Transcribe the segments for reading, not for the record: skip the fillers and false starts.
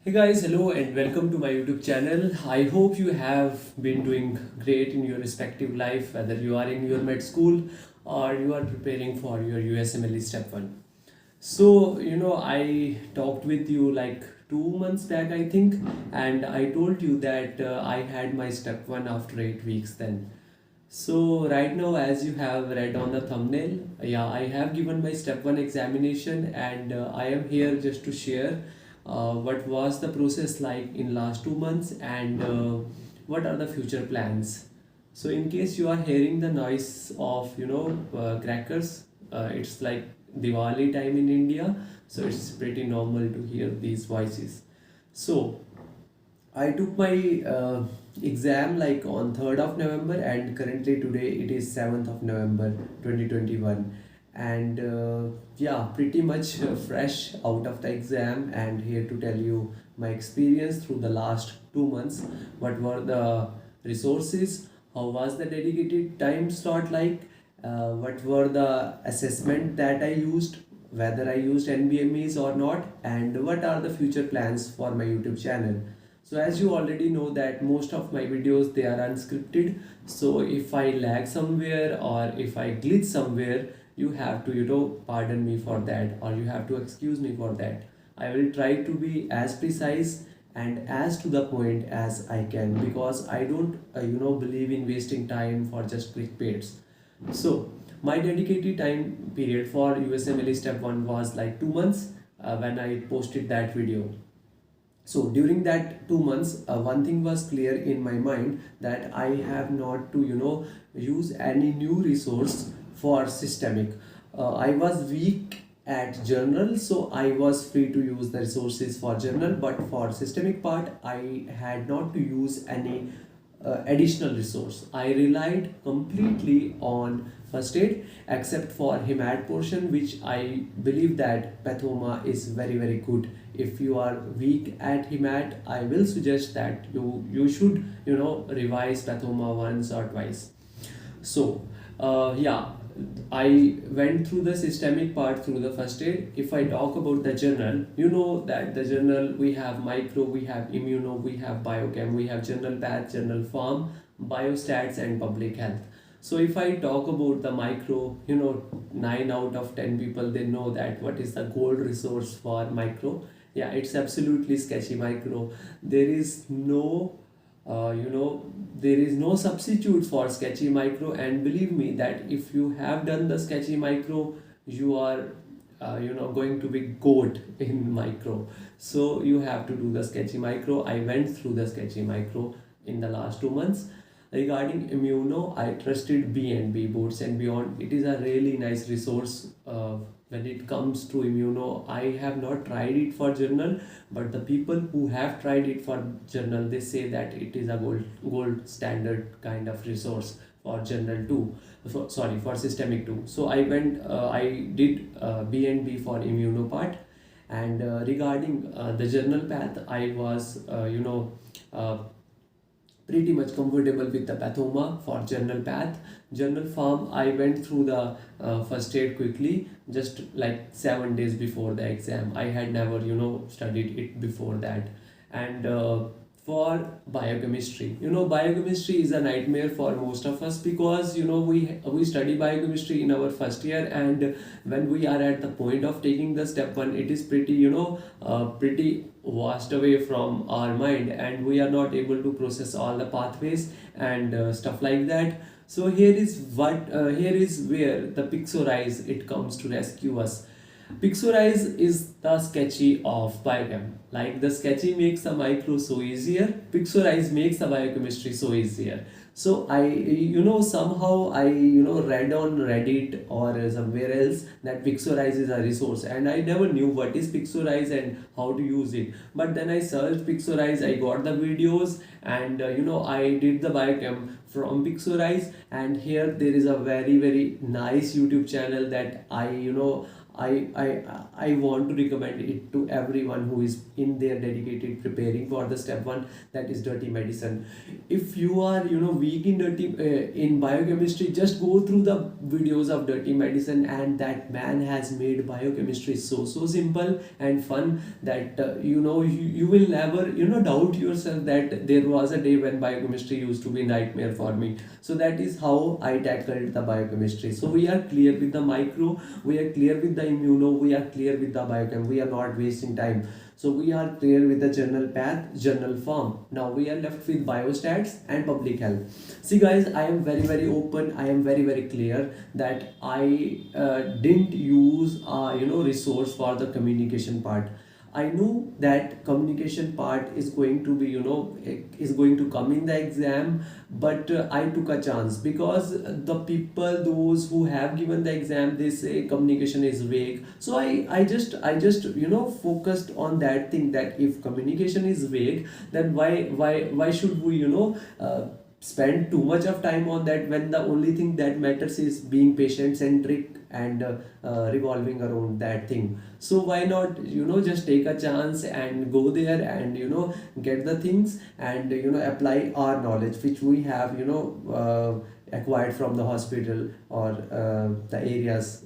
Hey guys, hello and welcome to my YouTube channel. I hope you have been doing great in your respective life, whether you are in your med school or you are preparing for your USMLE Step 1. I talked with you like 2 months back, I think, and I told you that I had my Step 1 after 8 weeks then. So right now, as you have read on the thumbnail, yeah, I have given my step 1 examination, and I am here just to share what was the process like in last 2 months, and what are the future plans. So in case you are hearing the noise of crackers, it's like Diwali time in India, so it's pretty normal to hear these voices. So I took my exam like on 3rd of November, and currently today it is 7th of November 2021. And yeah, pretty much fresh out of the exam, and here to tell you my experience through the last 2 months. What were the resources? How was the dedicated time slot like? What were the assessment that I used? Whether I used NBMEs or not, and what are the future plans for my YouTube channel. So as you already know that most of my videos, they are unscripted. So if I lag somewhere or if I glitch somewhere, you have to pardon me for that, or you have to excuse me for that. I will try to be as precise and as to the point as I can, because I don't believe in wasting time for just clickbaits. So my dedicated time period for USMLE Step 1 was like 2 months when I posted that video. So during that 2 months, one thing was clear in my mind, that I have not to use any new resource for systemic. I was weak at journal, so I was free to use the resources for journal, but for systemic part I had not to use any additional resource. I relied completely on first aid, except for hemat portion, which I believe that pathoma is very good. If you are weak at hemat, I will suggest that you should revise pathoma once or twice. So yeah, I went through the systemic part through the first aid. If I talk about the journal, you know that the journal, we have micro, we have immuno, we have biochem, we have general path, general pharm, biostats, and public health. So if I talk about the micro, 9 out of 10 people, they know that what is the gold resource for micro. Yeah, it's absolutely sketchy micro. There is no there is no substitute for sketchy micro, and believe me that if you have done the sketchy micro, you are going to be goat in micro. So you have to do the sketchy micro. I went through the sketchy micro in the last 2 months. Regarding immuno, I trusted B&B, Boots and Beyond. It is a really nice resource when it comes to immuno. I have not tried it for journal, but the people who have tried it for journal, they say that it is a gold standard kind of resource for journal too. Sorry, for systemic too. So I did B&B for immuno part. And regarding the journal path, I was uh, pretty much comfortable with the pathoma for general path. General form, I went through the first aid quickly, just like 7 days before the exam. I had never studied it before that. And for biochemistry, biochemistry is a nightmare for most of us, because we study biochemistry in our first year, and when we are at the point of taking the step 1, it is pretty pretty washed away from our mind, and we are not able to process all the pathways and stuff like that. So here is where the Pixorize, it comes to rescue us. Pixorize is the sketchy of biochem. Like the sketchy makes the micro so easier, Pixorize makes the biochemistry so easier. So I, somehow I, read on Reddit or somewhere else that Pixorize is a resource, and I never knew what is Pixorize and how to use it. But then I searched Pixorize, I got the videos, and I did the biochem from Pixorize. And here there is a very nice YouTube channel that I I want to recommend it to everyone who is in their dedicated preparing for the step one, that is dirty medicine. If you are weak in in biochemistry, just go through the videos of dirty medicine, and that man has made biochemistry so simple and fun that you will never doubt yourself that there was a day when biochemistry used to be nightmare for me. So that is how I tackled the biochemistry. So we are clear with the micro, we are clear with the immuno, we are clear with the biochem, we are not wasting time. So we are clear with the general path, general form. Now we are left with biostats and public health. See guys, I am very open. I am very clear that I didn't use resource for the communication part. I knew that communication part is going to be, is going to come in the exam, but I took a chance because the people, those who have given the exam, they say communication is vague. So I just focused on that thing, that if communication is vague, then why should we spend too much of time on that, when the only thing that matters is being patient centric and revolving around that thing. So why not just take a chance and go there and get the things and apply our knowledge which we have acquired from the hospital or the areas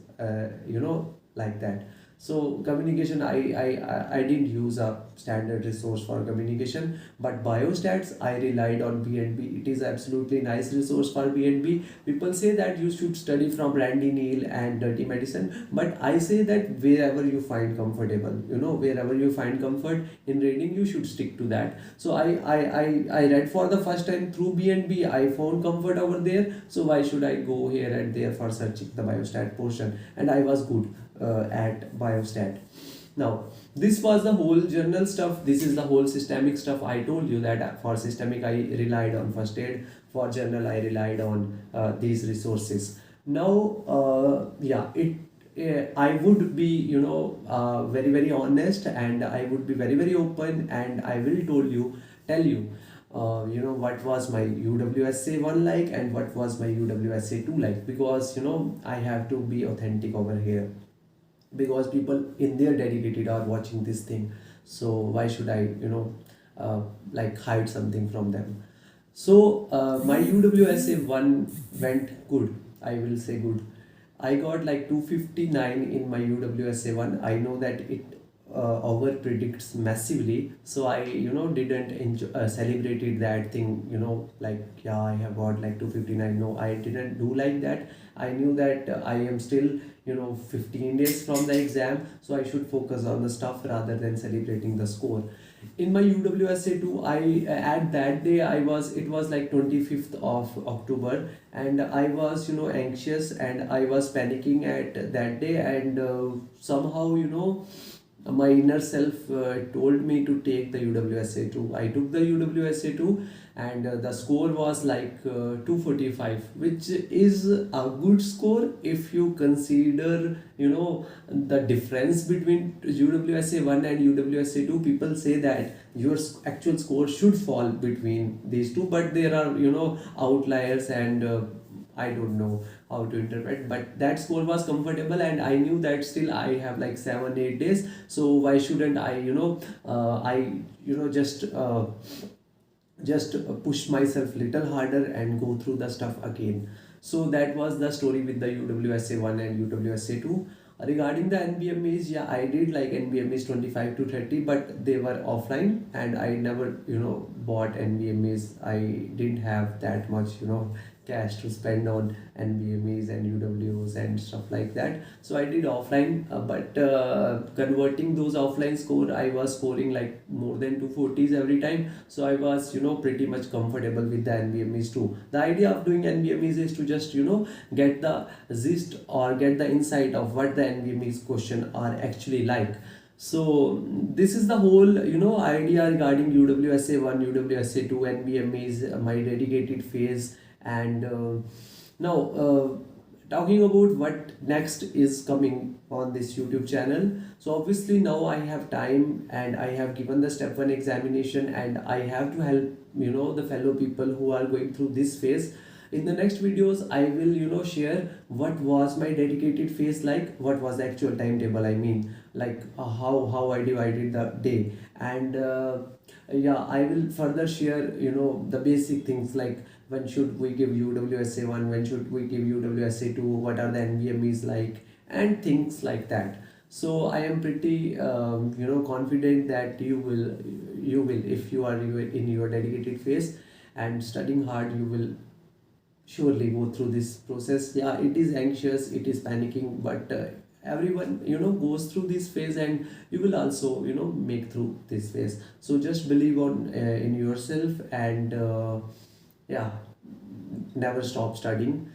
like that. So communication, I didn't use a standard resource for communication, but biostats I relied on BNB. It is absolutely nice resource for BNB. People say that you should study from Randy Neal and Dirty Medicine, but I say that wherever you find comfortable, wherever you find comfort in reading, you should stick to that. So I read for the first time through BNB. I found comfort over there. So why should I go here and there for searching the biostat portion? And I was good at biostat. Now this was the whole journal stuff. This is the whole systemic stuff. I told you that for systemic I relied on first aid, for journal I relied on these resources. Now yeah, I would be very honest, and I would be very open, and I will tell you what was my UWSA 1 like and what was my UWSA 2 like, because I have to be authentic over here, because people in their dedicated are watching this thing. So why should I like hide something from them? So my UWSA 1 went good, I will say good. I got like 259 in my UWSA 1. I know that it over predicts massively, so I didn't celebrated that thing, like, yeah, I have got like 259. No, I didn't do like that. I knew that I am still 15 days from the exam, so I should focus on the stuff rather than celebrating the score. In my UWSA 2, I at that day it was like 25th of October, and I was anxious, and I was panicking at that day, and somehow my inner self told me to take the UWSA 2. I took the UWSA 2, and the score was like 245, which is a good score if you consider the difference between UWSA 1 and UWSA 2. People say that your actual score should fall between these two, but there are outliers, and I don't know how to interpret, but that score was comfortable, and I knew that still I have like 7-8 days. So why shouldn't I just push myself little harder and go through the stuff again. So that was the story with the UWSA 1 and UWSA 2. Regarding the NBMEs, yeah, I did like NBMEs 25 to 30, but they were offline, and I never bought NBMEs. I didn't have that much cash to spend on NBMEs and UWs and stuff like that. So I did offline, but converting those offline score, I was scoring like more than 240s every time. So I was pretty much comfortable with the NBMEs too. The idea of doing NBMEs is to just get the gist or get the insight of what the NBMEs question are actually like. So this is the whole idea regarding UWSA 1, UWSA 2, NBMEs, my dedicated phase. And now talking about what next is coming on this YouTube channel. So obviously now I have time, and I have given the step 1 examination, and I have to help the fellow people who are going through this phase. In the next videos I will share what was my dedicated phase, like what was the actual timetable, I mean, like how I divided the day. And yeah, I will further share the basic things, like when should we give UWSA 1, when should we give UWSA 2, what are the NVMEs like, and things like that. So I am pretty confident that you will, if you are in your dedicated phase and studying hard, you will surely go through this process. Yeah, it is anxious, it is panicking, but everyone goes through this phase, and you will also make through this phase. So just believe on in yourself, and yeah, never stop studying.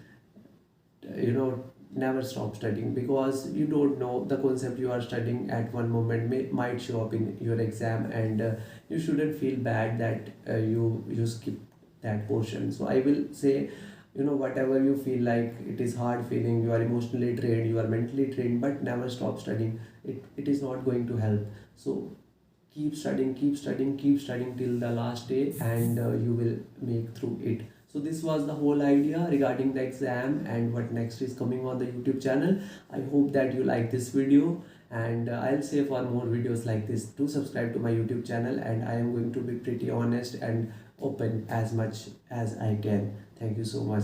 Never stop studying, because you don't know, the concept you are studying at one moment might show up in your exam, and you shouldn't feel bad that you skip that portion. So I will say, whatever you feel like, it is hard feeling, you are emotionally drained, you are mentally drained, but never stop studying. It is not going to help. So keep studying, keep studying, keep studying till the last day, and you will make through it. So this was the whole idea regarding the exam and what next is coming on the YouTube channel. I hope that you like this video, and I'll say for more videos like this, do subscribe to my YouTube channel, and I am going to be pretty honest and open as much as I can. Thank you so much.